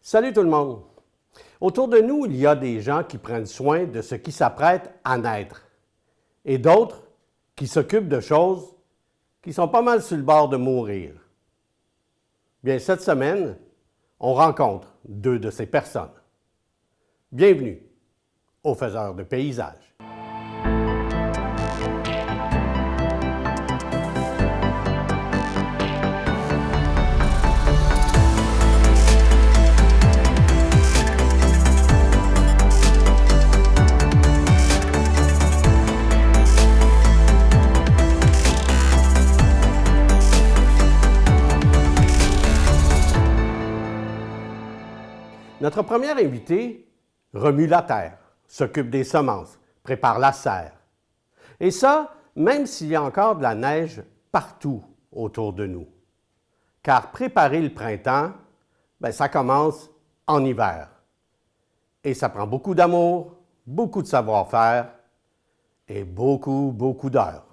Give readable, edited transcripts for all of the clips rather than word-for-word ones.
Salut tout le monde! Autour de nous, il y a des gens qui prennent soin de ce qui s'apprête à naître et d'autres qui s'occupent de choses qui sont pas mal sur le bord de mourir. Bien, cette semaine, on rencontre deux de ces personnes. Bienvenue aux Faiseurs de paysages. Notre premier invité remue la terre, s'occupe des semences, prépare la serre. Et ça, même s'il y a encore de la neige partout autour de nous. Car préparer le printemps, ça commence en hiver. Et ça prend beaucoup d'amour, beaucoup de savoir-faire et beaucoup d'heures.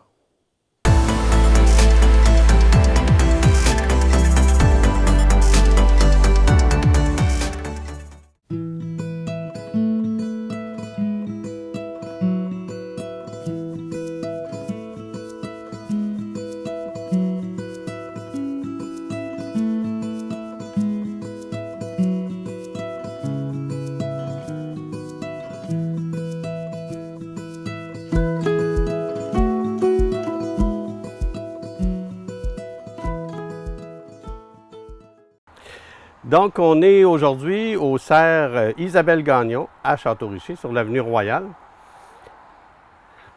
Donc, on est aujourd'hui au serre Isabelle Gagnon à Château-Richer, sur l'avenue Royale.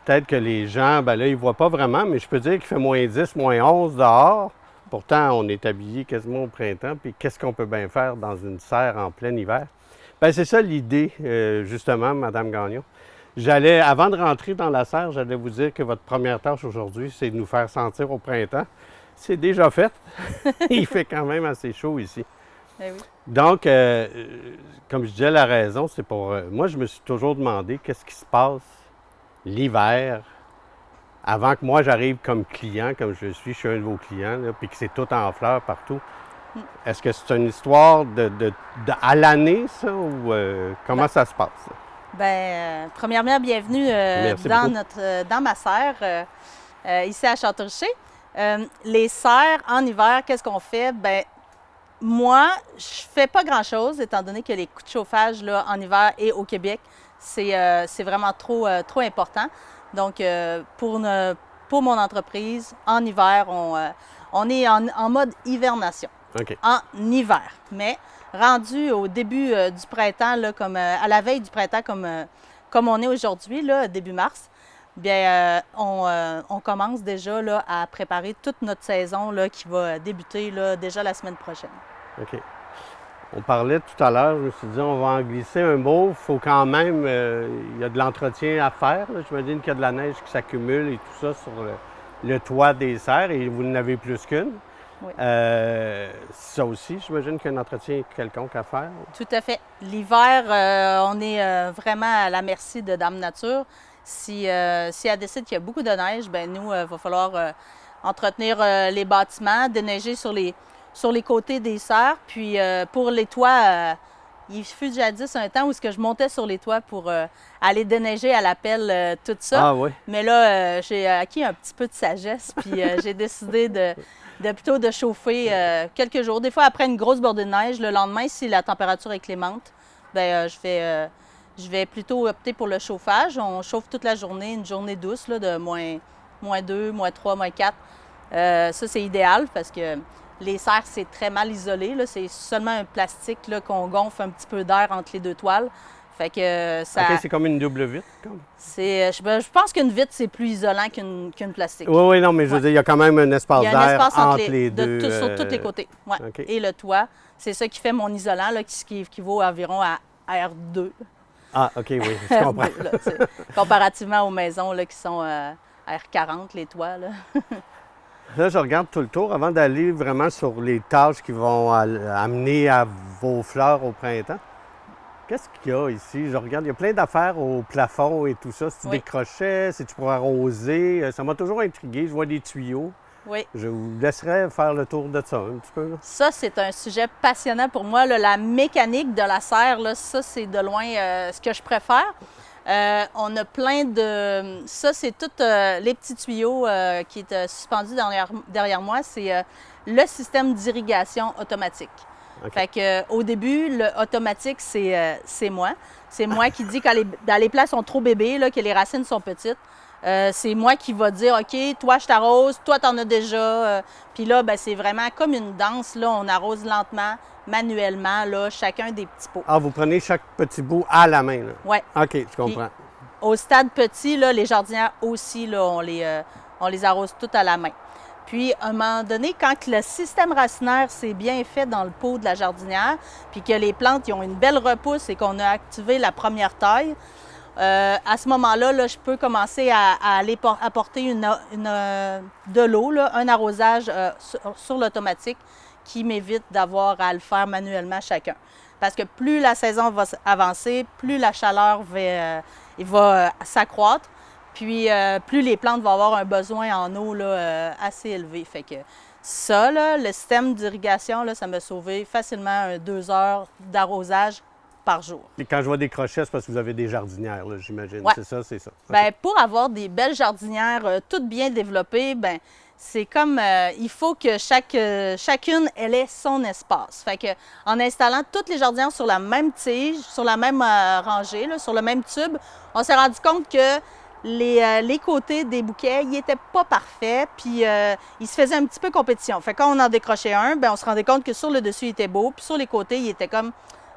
Peut-être que les gens, là, ils ne voient pas vraiment, mais je peux dire qu'il fait moins 10, moins 11 dehors. Pourtant, on est habillé quasiment au printemps. Puis, qu'est-ce qu'on peut bien faire dans une serre en plein hiver? C'est ça l'idée, justement, Madame Gagnon. Avant de rentrer dans la serre, j'allais vous dire que votre première tâche aujourd'hui, c'est de nous faire sentir au printemps. C'est déjà fait. Il fait quand même assez chaud ici. Oui. Donc, comme je disais, la raison, c'est pour... moi, je me suis toujours demandé qu'est-ce qui se passe l'hiver, avant que moi j'arrive comme client, comme je suis un de vos clients, là, puis que c'est tout en fleurs partout. Est-ce que c'est une histoire à l'année, ça, ou comment ça se passe? Premièrement, bienvenue dans ma serre, ici à Château-Richer. Les serres, en hiver, qu'est-ce qu'on fait? Moi, je fais pas grand-chose, étant donné que les coûts de chauffage là, en hiver et au Québec, c'est vraiment trop important. Donc, pour mon entreprise, en hiver, on est en mode hibernation. Okay. En hiver. Mais rendu au début du printemps, là, comme à la veille du printemps, comme on est aujourd'hui, là, début mars, on commence déjà là, à préparer toute notre saison là, qui va débuter là, déjà la semaine prochaine. OK. On parlait tout à l'heure, je me suis dit, on va en glisser un mot. Il faut quand même, il y a de l'entretien à faire. J'imagine qu'il y a de la neige qui s'accumule et tout ça sur le toit des serres et vous n'avez plus qu'une. Oui. Ça aussi, j'imagine qu'il y a un entretien quelconque à faire. Tout à fait. L'hiver, on est vraiment à la merci de Dame Nature. Si elle décide qu'il y a beaucoup de neige, nous, il va falloir entretenir les bâtiments, déneiger sur les côtés des serres. Puis pour les toits, il fut jadis un temps où je montais sur les toits pour aller déneiger à la pelle tout ça. Ah oui. Mais là, j'ai acquis un petit peu de sagesse, puis j'ai décidé plutôt de chauffer quelques jours. Des fois, après une grosse bordée de neige, le lendemain, si la température est clémente, je vais plutôt opter pour le chauffage. On chauffe toute la journée, une journée douce là, de moins 2, moins 3, moins 4. Ça, c'est idéal parce que les serres, c'est très mal isolé. C'est seulement un plastique là, qu'on gonfle un petit peu d'air entre les deux toiles. Fait que ça... OK, c'est comme une double vitre? Comme... Je pense qu'une vitre, c'est plus isolant qu'une plastique. Oui, non, mais je veux dire, il y a quand même un espace d'air entre les deux. Sur tous les côtés, ouais. Okay. Et le toit, c'est ça qui fait mon isolant, là, qui équivaut environ à R2. Ah, OK, oui, je comprends. R2, là, comparativement aux maisons là, qui sont R40, les toits. Là, je regarde tout le tour avant d'aller vraiment sur les tâches qui vont amener à vos fleurs au printemps. Qu'est-ce qu'il y a ici? Je regarde, il y a plein d'affaires au plafond et tout ça. C'est-tu des crochets? C'est-tu pour arroser? Ça m'a toujours intrigué. Je vois des tuyaux. Oui. Je vous laisserai faire le tour de ça un petit peu. Là. Ça, c'est un sujet passionnant pour moi. Là, la mécanique de la serre, là, ça, c'est de loin ce que je préfère. On a plein de... Ça, c'est tous les petits tuyaux qui est suspendus derrière moi. C'est le système d'irrigation automatique. Okay. Fait que, au début, le automatique, c'est moi. C'est moi qui dis quand les plants sont trop bébés, là, que les racines sont petites. C'est moi qui va dire, OK, toi, je t'arrose, toi, t'en as déjà. Puis là, ben, c'est vraiment comme une danse. Là, on arrose lentement, manuellement, là, chacun des petits pots. Ah, vous prenez chaque petit bout à la main, là? Oui. OK, je comprends. Puis, au stade petit, là, les jardinières aussi, là, on les arrose toutes à la main. Puis, à un moment donné, quand le système racinaire s'est bien fait dans le pot de la jardinière, puis que les plantes ils ont une belle repousse et qu'on a activé la première taille, à ce moment-là, là, je peux commencer à aller apporter de l'eau, là, un arrosage sur l'automatique qui m'évite d'avoir à le faire manuellement chacun. Parce que plus la saison va avancer, plus la chaleur va s'accroître, puis plus les plantes vont avoir un besoin en eau là, assez élevé. Fait que ça, là, le système d'irrigation, là, ça m'a sauvé facilement 2 heures d'arrosage par jour. Et quand je vois des crochets, c'est parce que vous avez des jardinières, là, j'imagine. Ouais. C'est ça, c'est ça. Okay. Bien, pour avoir des belles jardinières toutes bien développées, bien, c'est comme, il faut que chacune, elle ait son espace. Fait que, en installant toutes les jardinières sur la même tige, sur la même rangée, là, sur le même tube, on s'est rendu compte que les côtés des bouquets, ils n'étaient pas parfaits, puis ils se faisaient un petit peu compétition. Fait que quand on en décrochait un, bien, on se rendait compte que sur le dessus, il était beau, puis sur les côtés, il était comme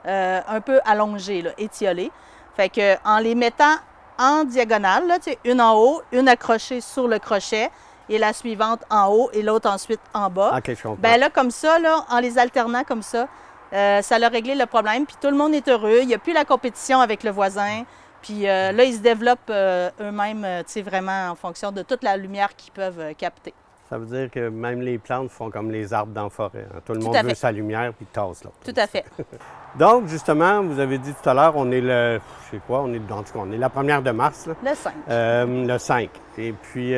un peu allongé, là, étiolé. Fait que, en les mettant en diagonale, là, une en haut, une accrochée sur le crochet, et la suivante en haut et l'autre ensuite en bas. OK, je comprends. Bien là, comme ça, là, en les alternant comme ça a réglé le problème. Puis tout le monde est heureux. Il n'y a plus la compétition avec le voisin. Puis là, ils se développent eux-mêmes, vraiment en fonction de toute la lumière qu'ils peuvent capter. Ça veut dire que même les plantes font comme les arbres dans la forêt. Hein? Tout le monde veut sa lumière puis tasse l'autre. Tout à fait. Donc, justement, vous avez dit tout à l'heure, on est le... Je sais quoi? On est la première de mars. Là. Le 5. Le 5. Et puis...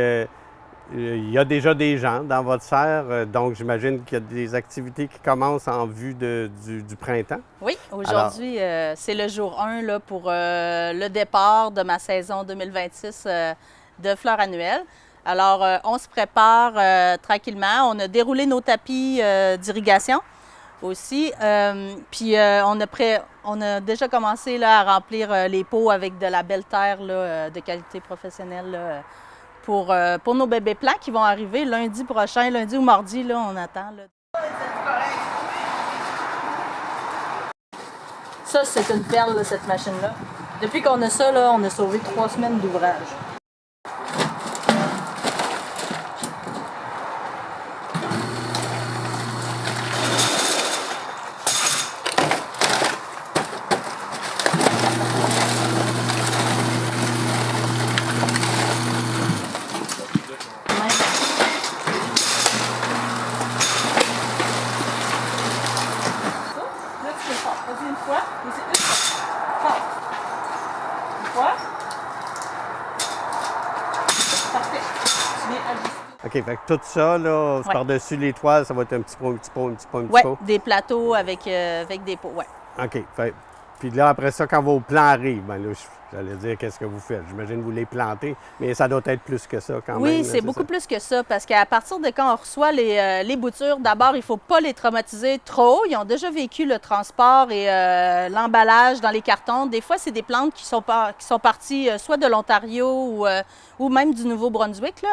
il y a déjà des gens dans votre serre, donc j'imagine qu'il y a des activités qui commencent en vue du printemps. Oui, aujourd'hui, c'est le jour 1 là, pour le départ de ma saison 2026 de fleurs annuelles. Alors, on se prépare tranquillement. On a déroulé nos tapis d'irrigation aussi. Puis, on a déjà commencé là, à remplir les pots avec de la belle terre là, de qualité professionnelle. Là, pour nos bébés plants qui vont arriver lundi prochain, lundi ou mardi, là, on attend. Là. Ça, c'est une perle, là, cette machine-là. Depuis qu'on a ça, là, on a sauvé 3 semaines d'ouvrage. OK, fait que tout ça, là, ouais. Par-dessus les toiles, ça va être un petit pot. Oui, des plateaux avec des pots, oui. OK. Puis là, après ça, quand vos plants arrivent, bien là, j'allais dire qu'est-ce que vous faites. J'imagine que vous les plantez, mais ça doit être plus que ça quand même. Oui, c'est beaucoup plus que ça, parce qu'à partir de quand on reçoit les boutures, d'abord, il ne faut pas les traumatiser trop. Ils ont déjà vécu le transport et l'emballage dans les cartons. Des fois, c'est des plantes qui sont parties soit de l'Ontario ou même du Nouveau-Brunswick,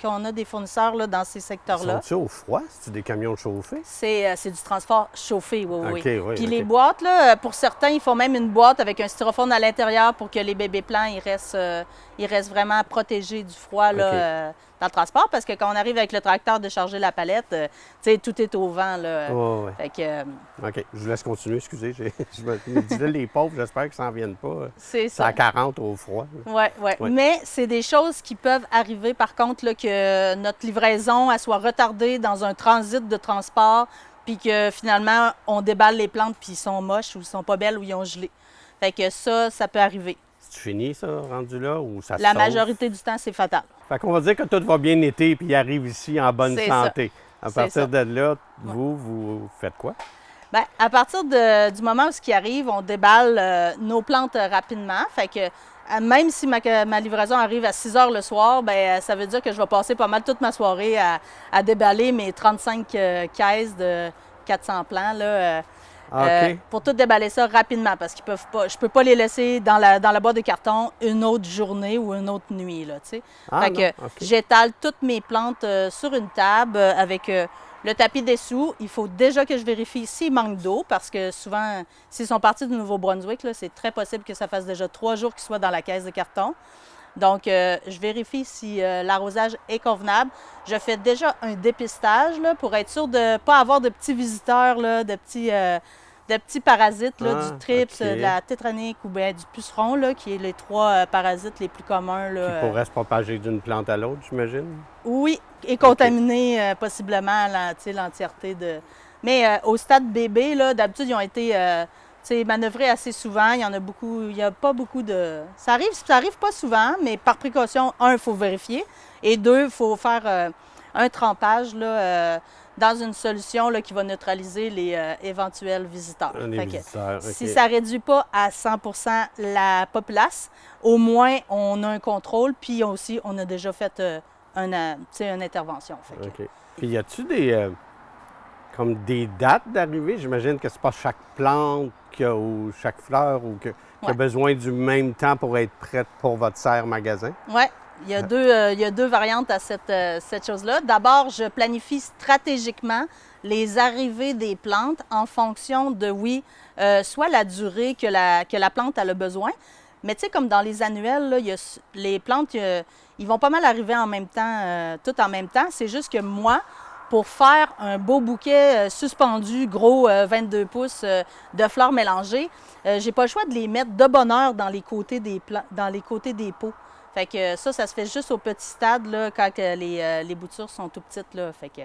qu'on a des fournisseurs là, dans ces secteurs-là. Sont-ils au froid? C'est-tu des camions chauffés? C'est du transport chauffé, oui. Okay, oui. Puis les boîtes, là, pour certains, ils font même une boîte avec un styrofoam à l'intérieur pour que les bébés plants ils restent vraiment protégés du froid là, dans le transport. Parce que quand on arrive avec le tracteur de charger la palette, tout est au vent. Là. Oh, ouais. Fait que, OK, je vous laisse continuer, excusez. Je me disais, les pauvres, j'espère qu'ils s'en viennent pas. C'est ça. À 40 au froid. Oui. Mais c'est des choses qui peuvent arriver, par contre, là, que notre livraison elle soit retardée dans un transit de transport, puis que finalement, on déballe les plantes, puis ils sont moches, ou ils sont pas belles, ou ils ont gelé. Fait que ça peut arriver. C'est fini, ça, rendu là, ou ça se La sauve? majorité du temps, c'est fatal. Fait qu'on va dire que tout va bien l'été, puis il arrive ici en bonne C'est santé. À C'est partir ça. de là, vous faites quoi? Bien, à partir du moment où ce qui arrive, on déballe nos plantes rapidement. Fait que même si ma livraison arrive à 6 heures le soir, bien, ça veut dire que je vais passer pas mal toute ma soirée à déballer mes 35 caisses de 400 plants là, OK. pour tout déballer ça rapidement parce qu'ils peuvent pas, je peux pas les laisser dans la boîte de carton une autre journée ou une autre nuit là, tu sais. Ah, Fait non, que OK. j'étale toutes mes plantes sur une table avec le tapis dessous. Il faut déjà que je vérifie s'il manque d'eau parce que souvent, s'ils sont partis du Nouveau-Brunswick, là, c'est très possible que ça fasse déjà 3 jours qu'ils soient dans la caisse de carton. Donc, je vérifie si l'arrosage est convenable. Je fais déjà un dépistage là, pour être sûr de ne pas avoir de petits visiteurs, là, de petits parasites, là, Ah, du trips, OK. de la tétranique ou bien du puceron, là, qui est les 3 parasites les plus communs. Là, Qui pourrait se propager d'une plante à l'autre, j'imagine? oui, et contaminer possiblement l'entièreté de. Mais au stade bébé, là, d'habitude, ils ont été manœuvrés assez souvent. Il y en a beaucoup. Il n'y a pas beaucoup de. Ça arrive pas souvent, mais par précaution, un, il faut vérifier. Et deux, il faut faire un trempage là, dans une solution là, qui va neutraliser les éventuels visiteurs. Les Fait que, visiteurs, OK. si ça ne réduit pas à 100 la populace, au moins on a un contrôle, puis aussi on a déjà fait une intervention. Fait que- OK. Puis y a-tu comme des dates d'arrivée? J'imagine que c'est pas chaque plante ou chaque fleur qui a Ouais. besoin du même temps pour être prête pour votre serre magasin. Oui, il y a deux variantes à cette chose-là. D'abord, je planifie stratégiquement les arrivées des plantes en fonction de, soit la durée que la plante elle a besoin, mais tu sais, comme dans les annuels, là, les plantes, ils vont pas mal arriver en même temps, tout en même temps. C'est juste que moi, pour faire un beau bouquet suspendu, gros 22 pouces de fleurs mélangées, j'ai pas le choix de les mettre de bonne heure dans les côtés dans les côtés des pots. Fait que ça se fait juste au petit stade là, quand les boutures sont tout petites. Là. Fait que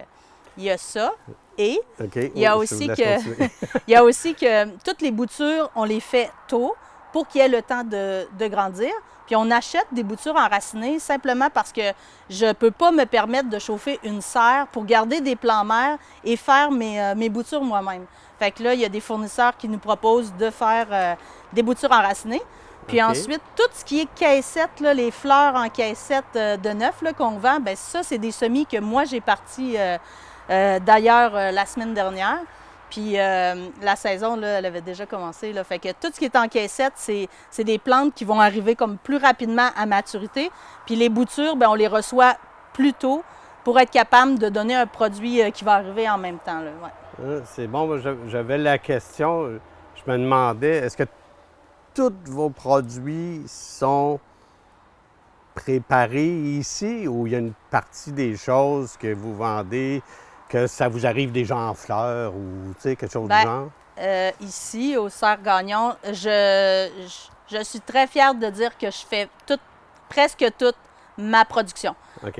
il y a ça. Et OK. il y a Oui, je aussi vous laisse que continuer. il y a aussi que toutes les boutures, on les fait tôt pour qu'il y ait le temps de grandir. Puis on achète des boutures enracinées simplement parce que je ne peux pas me permettre de chauffer une serre pour garder des plants mères et faire mes boutures moi-même. Fait que là, il y a des fournisseurs qui nous proposent de faire des boutures enracinées. Puis OK. ensuite, tout ce qui est caissette, là, les fleurs en caissette de neuf là, qu'on vend, bien ça, c'est des semis que moi, j'ai partis d'ailleurs la semaine dernière. Puis la saison, là, elle avait déjà commencé. Là. Fait que tout ce qui est en caissette, c'est des plantes qui vont arriver comme plus rapidement à maturité. Puis les boutures, bien, on les reçoit plus tôt pour être capable de donner un produit qui va arriver en même temps. Là. Ouais. Ah, c'est bon. Moi, j'avais la question. Je me demandais, est-ce que tous vos produits sont préparés ici ou il y a une partie des choses que vous vendez que ça vous arrive déjà en fleurs ou quelque chose Ben, du genre? Ici, au Serre Gagnon, je suis très fière de dire que je fais presque toute ma production. OK.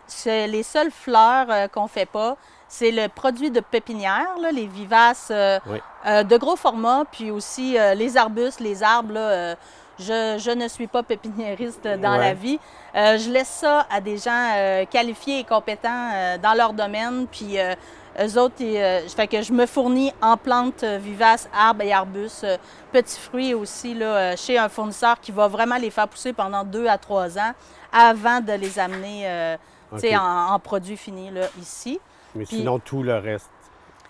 C'est les seules fleurs qu'on ne fait pas. C'est le produit de pépinière, là, les vivaces Oui. de gros format, puis aussi les arbustes, les arbres. Là, je ne suis pas pépiniériste dans Ouais. la vie. Je laisse ça à des gens qualifiés et compétents dans leur domaine. Puis eux autres, fait que je me fournis en plantes vivaces, arbres et arbustes, petits fruits aussi, là, chez un fournisseur qui va vraiment les faire pousser pendant 2 à 3 ans avant de les amener tu sais, OK. en produits finis là, ici. Mais Puis- sinon, tout le reste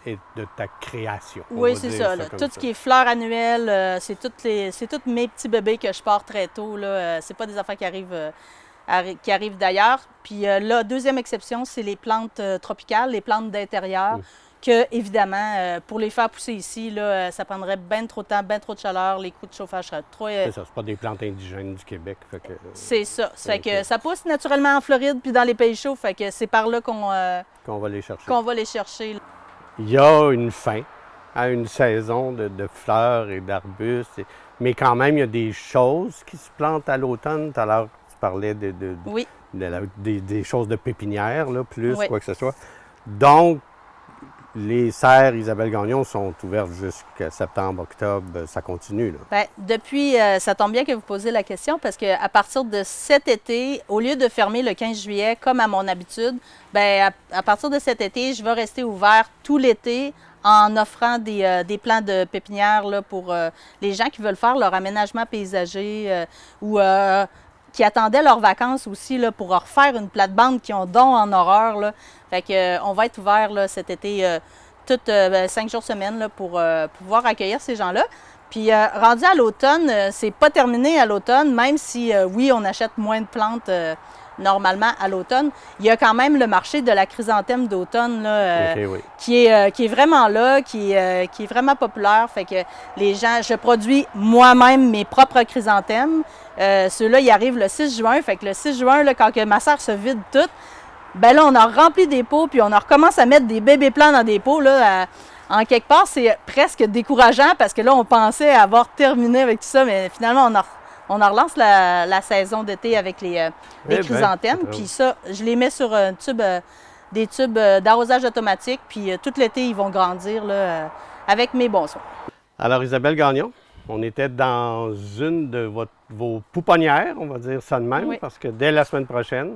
est de ta création. on Oui, va c'est dire ça. Là. comme Tout ce qui est fleurs annuelles, c'est tous mes petits bébés que je pars très tôt. Là. C'est pas des affaires qui arrivent d'ailleurs. Puis la deuxième exception, c'est les plantes tropicales, les plantes d'intérieur, que évidemment, pour les faire pousser ici, là, ça prendrait bien trop de temps, bien trop de chaleur, les coûts de chauffage seraient trop... C'est ça, c'est pas des plantes indigènes du Québec. Fait que, c'est ça. Ça fait que OK. ça pousse naturellement en Floride puis dans les pays chauds. Fait que c'est par là qu'on qu'on va les chercher. va les chercher. Il y a une fin à une saison de fleurs et d'arbustes, mais quand même, il y a des choses qui se plantent à l'automne. Tout à l'heure, tu parlais Oui. des choses de pépinière, là, plus, Oui. quoi que ce soit. Donc, les serres Isabelle Gagnon sont ouvertes jusqu'à septembre, octobre, ça continue, là. Bien, depuis, ça tombe bien que vous posiez la question parce qu'à partir de cet été, au lieu de fermer le 15 juillet comme à mon habitude, bien, à partir de cet été, je vais rester ouvert tout l'été en offrant des plans de pépinière là, pour les gens qui veulent faire leur aménagement paysager ou qui attendaient leurs vacances aussi là, pour refaire une plate-bande qui ont don en horreur. Là. Fait que, on va être ouvert là, cet été, 5 jours semaine là, pour pouvoir accueillir ces gens-là. Puis rendu à l'automne, c'est pas terminé à l'automne, même si oui, on achète moins de plantes normalement à l'automne. Il y a quand même le marché de la chrysanthème d'automne là, OK, oui. qui est vraiment là, qui est vraiment populaire. Fait que les gens, je produis moi-même mes propres chrysanthèmes. Ceux-là, ils arrivent le 6 juin. Fait que le 6 juin, là, quand que ma serre se vide toute, ben là, on a rempli des pots, puis on a recommence à mettre des bébés plants dans des pots. Là, en quelque part, c'est presque décourageant parce que là, on pensait avoir terminé avec tout ça, mais finalement, on en relance la saison d'été avec les chrysanthèmes. Puis ça, je les mets sur un tube, des tubes d'arrosage automatique, puis tout l'été, ils vont grandir là, avec mes bons soins. Alors, Isabelle Gagnon, on était dans une de vos pouponnières, on va dire ça de même, Oui. parce que dès la semaine prochaine,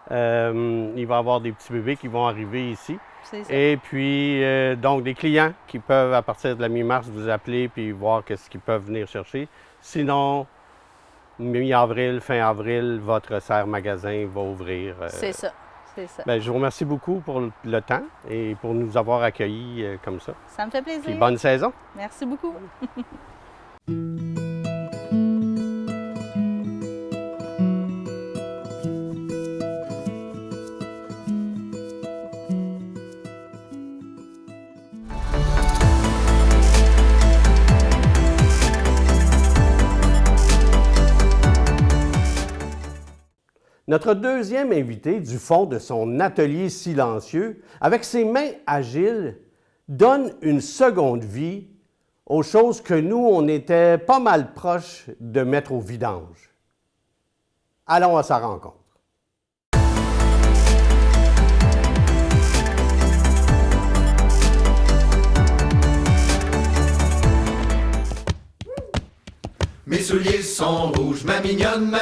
il va y avoir des petits bébés qui vont arriver ici. C'est ça. Et puis, donc, des clients qui peuvent, à partir de la mi-mars, vous appeler puis voir qu'est-ce qu'ils peuvent venir chercher. Sinon, mi-avril, fin avril, votre serre magasin va ouvrir. C'est ça. C'est ça. Bien, je vous remercie beaucoup pour le temps et pour nous avoir accueillis comme ça. Ça me fait plaisir. Puis bonne saison! Merci beaucoup. Notre deuxième invité, du fond de son atelier silencieux, avec ses mains agiles, donne une seconde vie aux choses que nous, on était pas mal proches de mettre au vidange. Allons à sa rencontre. Mes souliers sont rouges, ma mignonne,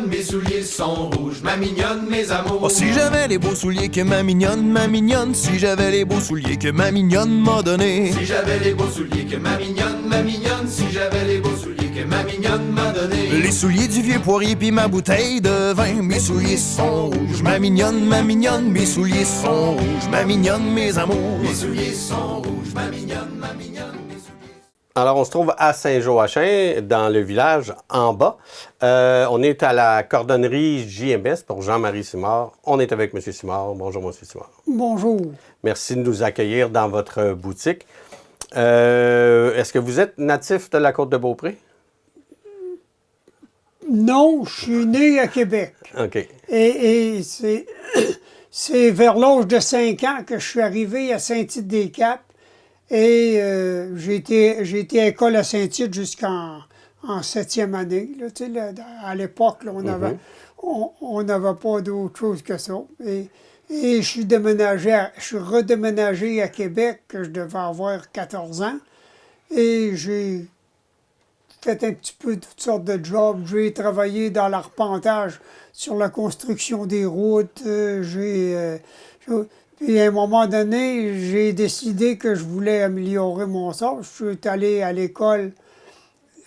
mes souliers sont rouges, ma mignonne, mes amours. Oh, si j'avais les beaux souliers que ma mignonne, si j'avais les beaux souliers que ma mignonne m'a donné. Si j'avais les beaux souliers que ma mignonne, si j'avais les beaux souliers que ma mignonne m'a donné. Les souliers du vieux poirier puis ma bouteille de vin, mes souliers sont rouges, ma mignonne, mes souliers sont rouges, ma mignonne, mes amours. Mes souliers sont rouges, ma mignonne, mes souliers. Alors, on se trouve à Saint-Joachim, dans le village en bas. On est à la cordonnerie JMS pour Jean-Marie Simard. On est avec M. Simard. Bonjour, M. Simard. Bonjour. Merci de nous accueillir dans votre boutique. Est-ce que vous êtes natif de la Côte-de-Beaupré? Non, je suis né à Québec. OK. Et c'est vers l'âge de 5 ans que je suis arrivé à Saint-Tite-des-Caps. Et j'ai été à l'école à Saint-Tite jusqu'en 7e année. Là, tu sais, là, à l'époque, là, on n'avait pas d'autre chose que ça. Et je suis redéménagé à Québec, que je devais avoir 14 ans. Et j'ai fait un petit peu toutes sortes de jobs. J'ai travaillé dans l'arpentage sur la construction des routes. Puis à un moment donné, j'ai décidé que je voulais améliorer mon sort. Je suis allé à l'école,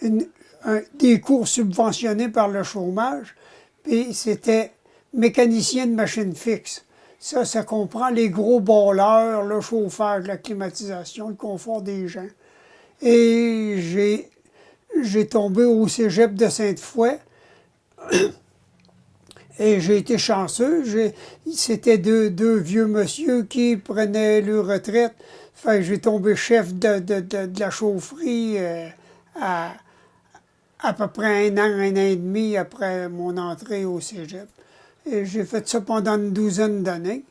des cours subventionnés par le chômage. Puis c'était mécanicien de machine fixe. Ça comprend les gros balleurs, le chauffage, la climatisation, le confort des gens. Et j'ai tombé au cégep de Sainte-Foy. Et j'ai été chanceux. C'était deux vieux monsieur qui prenaient leur retraite. Fait que j'ai tombé chef de la chaufferie à peu près un an et demi après mon entrée au cégep. Et j'ai fait ça pendant une douzaine d'années.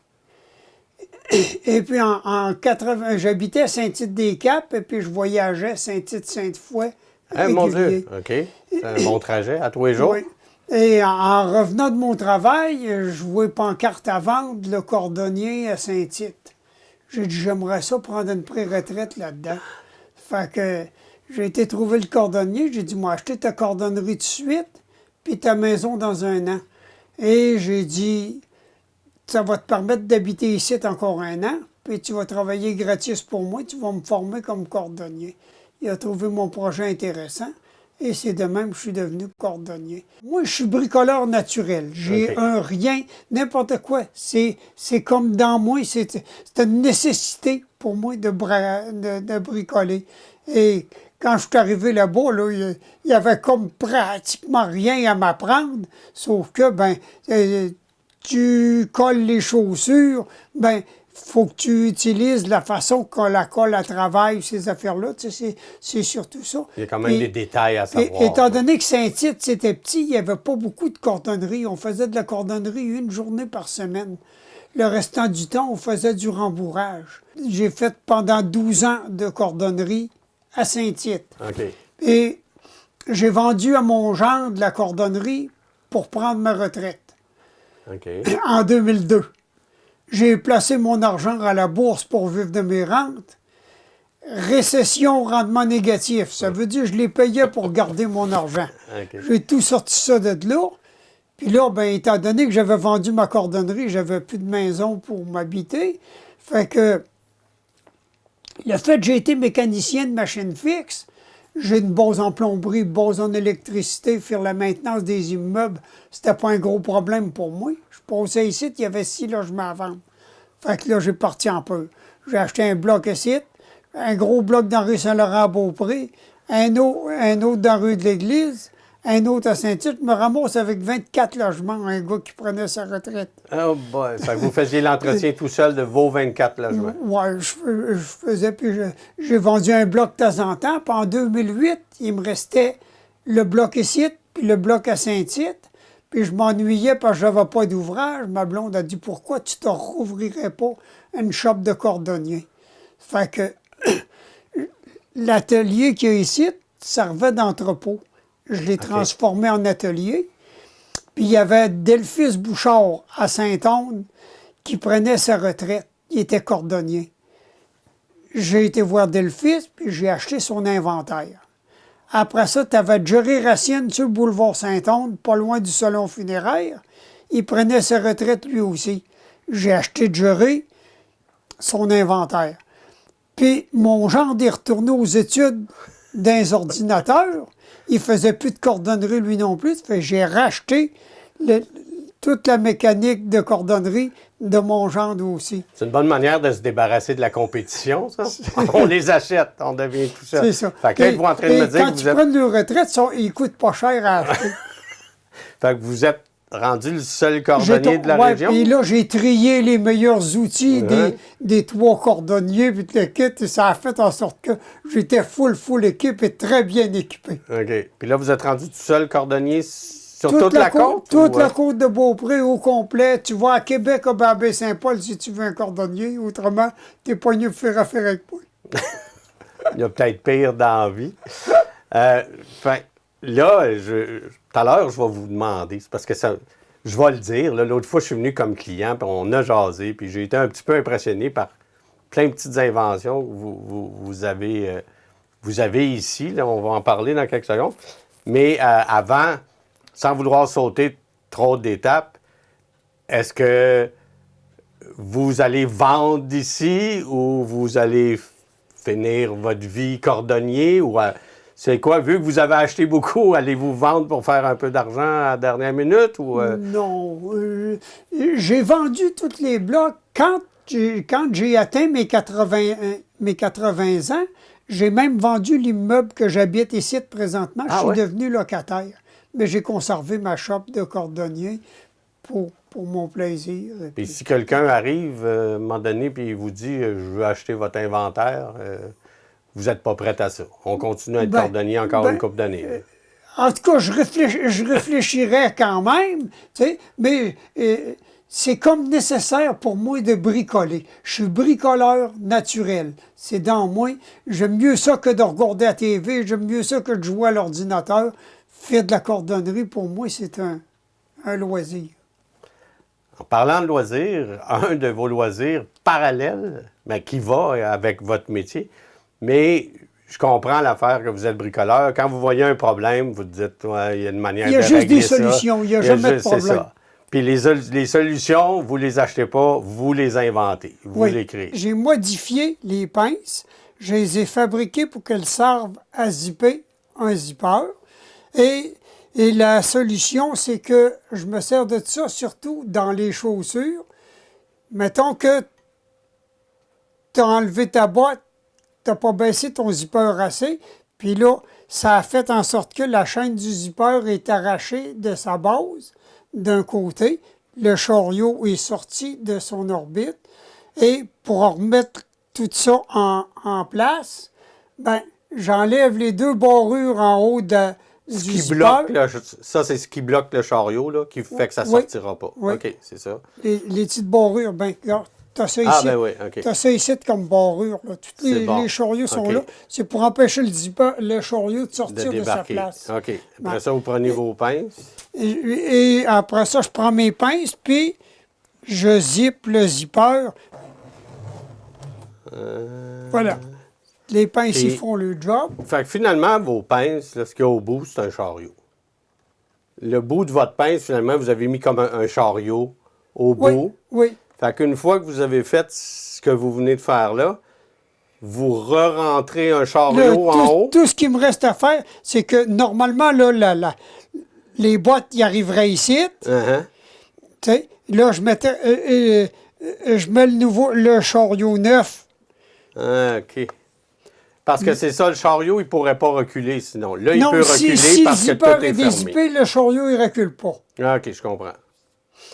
Et puis en 80, j'habitais à Saint-Tite-des-Caps et puis je voyageais Saint-Tite-Sainte-Foy. Mon Dieu, OK. C'est un bon trajet à tous les jours. Oui. Et en revenant de mon travail, je jouais pancarte à vendre, le cordonnier à Saint-Tite. J'ai dit, j'aimerais ça prendre une pré-retraite là-dedans. Fait que j'ai été trouver le cordonnier. J'ai dit, moi, acheter ta cordonnerie tout de suite, puis ta maison dans un an. Et j'ai dit, ça va te permettre d'habiter ici encore un an, puis tu vas travailler gratis pour moi, tu vas me former comme cordonnier. Il a trouvé mon projet intéressant. Et c'est de même que je suis devenu cordonnier. Moi, je suis bricoleur naturel. J'ai un rien, n'importe quoi. C'est comme dans moi, c'est une nécessité pour moi de bricoler. Et quand je suis arrivé là-bas, là, il y avait comme pratiquement rien à m'apprendre, sauf que, tu colles les chaussures, faut que tu utilises la façon qu'on la colle à travail, ces affaires-là. Tu sais, c'est surtout ça. Il y a quand même des détails à savoir. Étant donné que Saint-Tite, c'était petit, il n'y avait pas beaucoup de cordonnerie. On faisait de la cordonnerie une journée par semaine. Le restant du temps, on faisait du rembourrage. J'ai fait pendant 12 ans de cordonnerie à Saint-Tite. OK. Et j'ai vendu à mon gendre de la cordonnerie pour prendre ma retraite. OK. En 2002. J'ai placé mon argent à la bourse pour vivre de mes rentes. Récession, rendement négatif. Ça veut dire que je les payais pour garder mon argent. OK. J'ai tout sorti ça de là. Puis là, étant donné que j'avais vendu ma cordonnerie, j'avais plus de maison pour m'habiter. Fait que le fait que j'ai été mécanicien de machine fixe, j'ai une base en plomberie, base en électricité, faire la maintenance des immeubles, c'était pas un gros problème pour moi. Je passais ici, il y avait 6 logements à vendre. Fait que là, j'ai parti en peu. J'ai acheté un bloc ici, un gros bloc dans rue Saint-Laurent-à-Beaupré, un autre dans rue de l'Église, un autre à Saint-Tite. Je me ramasse avec 24 logements, un gars qui prenait sa retraite. Oh boy, ça vous faisiez l'entretien tout seul de vos 24 logements. Oui, je faisais, puis j'ai vendu un bloc de temps en temps. Puis en 2008, il me restait le bloc ici, puis le bloc à Saint-Tite. Puis je m'ennuyais parce que je n'avais pas d'ouvrage. Ma blonde a dit, pourquoi tu ne te rouvrirais pas une shop de cordonnier? Fait que l'atelier qu'il y a ici servait d'entrepôt. Je l'ai transformé en atelier. Puis il y avait Delphis Bouchard à Saint-Onde qui prenait sa retraite. Il était cordonnier. J'ai été voir Delphis, puis j'ai acheté son inventaire. Après ça, tu avais Jerry Racine sur le boulevard Saint-Onde, pas loin du salon funéraire. Il prenait sa retraite lui aussi. J'ai acheté Jerry, son inventaire. Puis mon gendre est retourné aux études d'un ordinateur. Il faisait plus de cordonnerie lui non plus. Fait que j'ai racheté toute la mécanique de cordonnerie de mon gendre aussi. C'est une bonne manière de se débarrasser de la compétition, ça. On les achète, on devient tout seul. C'est ça. Fait que là, vous êtes en train de me dire quand que tu vous êtes... prends leur retraite, ils coûtent pas cher à acheter. Fait que vous êtes rendu le seul cordonnier de la région? Puis là, j'ai trié les meilleurs outils des 3 cordonniers, puis le kit, et ça a fait en sorte que j'étais full équipe et très bien équipé. OK. Puis là, vous êtes rendu tout seul cordonnier sur toute la côte? Toute la côte de Beaupré au complet. Tu vas à Québec, à Baie-Saint-Paul, si tu veux un cordonnier. Autrement, t'es poigné pour faire affaire avec moi. Il y a peut-être pire dans la vie. Fait là, tout à l'heure, je vais vous demander, c'est parce que ça, je vais le dire, là, l'autre fois, je suis venu comme client, puis on a jasé, puis j'ai été un petit peu impressionné par plein de petites inventions que vous avez ici. Là, on va en parler dans quelques secondes. Mais avant, sans vouloir sauter trop d'étapes, est-ce que vous allez vendre d'ici ou vous allez finir votre vie cordonnier? Ou c'est quoi? Vu que vous avez acheté beaucoup, allez-vous vendre pour faire un peu d'argent à la dernière minute? Ou, Non. J'ai vendu tous les blocs. Quand j'ai atteint mes 80 ans, j'ai même vendu l'immeuble que j'habite ici présentement. Je suis devenu locataire. Mais j'ai conservé ma shop de cordonnier pour mon plaisir. Et si quelqu'un arrive à un moment donné et il vous dit « Je veux acheter votre inventaire vous n'êtes pas prête à ça. On continue à être cordonnier encore une couple d'années. En tout cas, je réfléchirais quand même, tu sais, mais c'est comme nécessaire pour moi de bricoler. Je suis bricoleur naturel. C'est dans moi. J'aime mieux ça que de regarder à la TV. J'aime mieux ça que de jouer à l'ordinateur. Faire de la cordonnerie, pour moi, c'est un loisir. En parlant de loisirs, un de vos loisirs parallèles, mais qui va avec votre métier, mais je comprends l'affaire que vous êtes bricoleur. Quand vous voyez un problème, vous dites, ouais, il y a une manière de régler ça. Il y a juste des solutions, il n'y a jamais de problème. C'est ça. Puis les solutions, vous ne les achetez pas, vous les inventez, vous les créez. J'ai modifié les pinces, je les ai fabriquées pour qu'elles servent à zipper un zipper. Et la solution, c'est que je me sers de ça surtout dans les chaussures. Mettons que tu as enlevé ta boîte, tu n'as pas baissé ton zipper assez, puis là, ça a fait en sorte que la chaîne du zipper est arrachée de sa base d'un côté, le chariot est sorti de son orbite, et pour remettre tout ça en place, ben, j'enlève les 2 barrures en haut du zipper. Ça, c'est ce qui bloque le chariot, là, qui fait que ça ne sortira pas. Oui. OK, c'est ça. Les petites barrures, ben, tu as ça ici. Ah, ben oui, OK. Tu as ça ici comme barrure. Là. Tous les chariots sont là. C'est pour empêcher le chariot de sortir de sa place. OK. Après ça, vous prenez vos pinces. Et après ça, je prends mes pinces, puis je zippe le zipper. Voilà. Les pinces, ils font le job. Fait que finalement, vos pinces, là, ce qu'il y a au bout, c'est un chariot. Le bout de votre pince, finalement, vous avez mis comme un chariot au bout. Oui. Fait qu'une fois que vous avez fait ce que vous venez de faire là, vous re-rentrez un chariot en haut. Tout ce qui me reste à faire, c'est que normalement, là, les boîtes y arriveraient ici. Tu sais, là, je mets le chariot neuf. Ah, OK. Parce que c'est ça, le chariot, il ne pourrait pas reculer sinon. Là, il peut reculer si parce que tout le zipper est est fermé. dézippé, le chariot, il ne recule pas. Ah, OK, je comprends.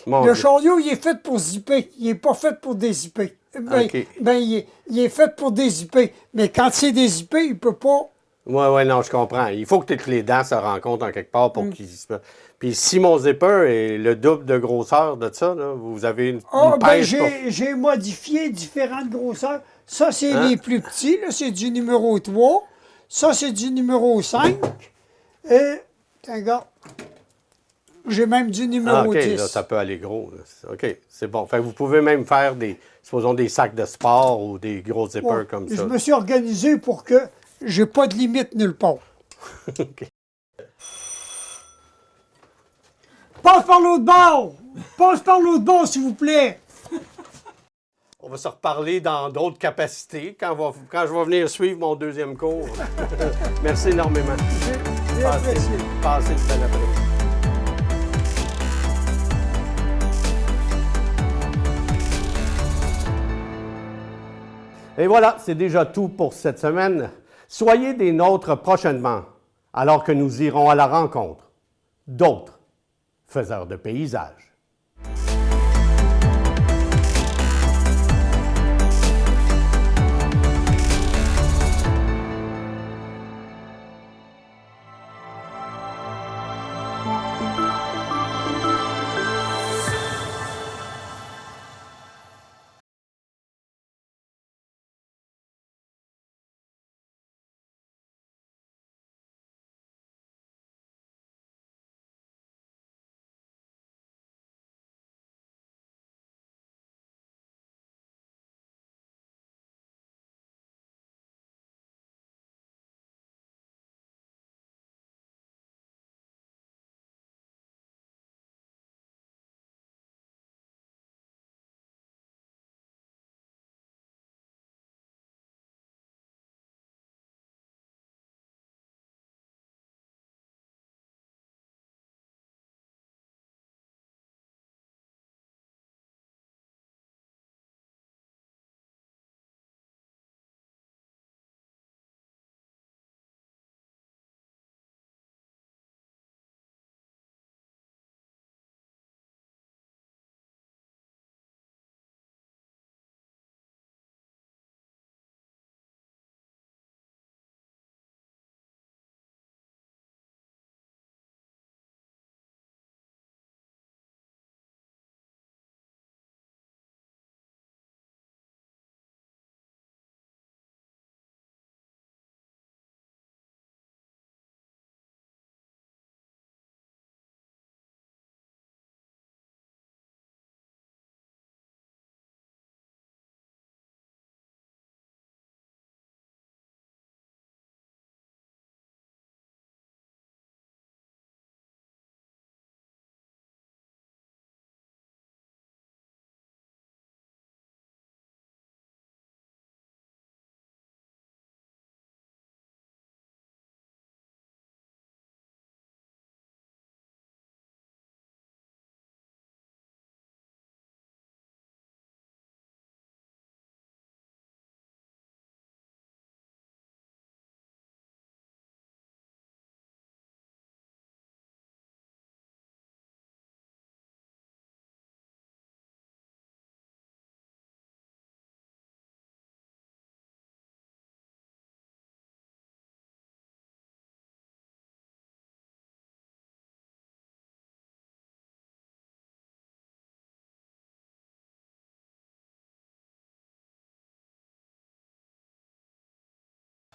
Le chariot, il est fait pour zipper. Il n'est pas fait pour dézipper. Il est fait pour dézipper. Mais quand c'est dézippé, il ne peut pas... Oui, non, je comprends. Il faut que toutes les dents se rencontrent en quelque part pour qu'ils... Puis si mon zipper est le double de grosseur de ça, là, vous avez une pince j'ai modifié différentes grosseurs. Ça, c'est les plus petits. Là, c'est du numéro 3. Ça, c'est du numéro 5. Et, regarde, j'ai même du numéro 10. OK, là, ça peut aller gros. Là. OK, c'est bon. Fait que vous pouvez même faire supposons des sacs de sport ou des gros zippers comme ça. Je me suis organisé pour que j'ai pas de limite nulle part. OK. Passe par l'autre bord! Passe par l'autre bord, s'il vous plaît! On va se reparler dans d'autres capacités quand je vais venir suivre mon 2e cours. Merci énormément. J'ai apprécié. Passez une belle après-midi. Et voilà, c'est déjà tout pour cette semaine. Soyez des nôtres prochainement, alors que nous irons à la rencontre d'autres faiseurs de paysages.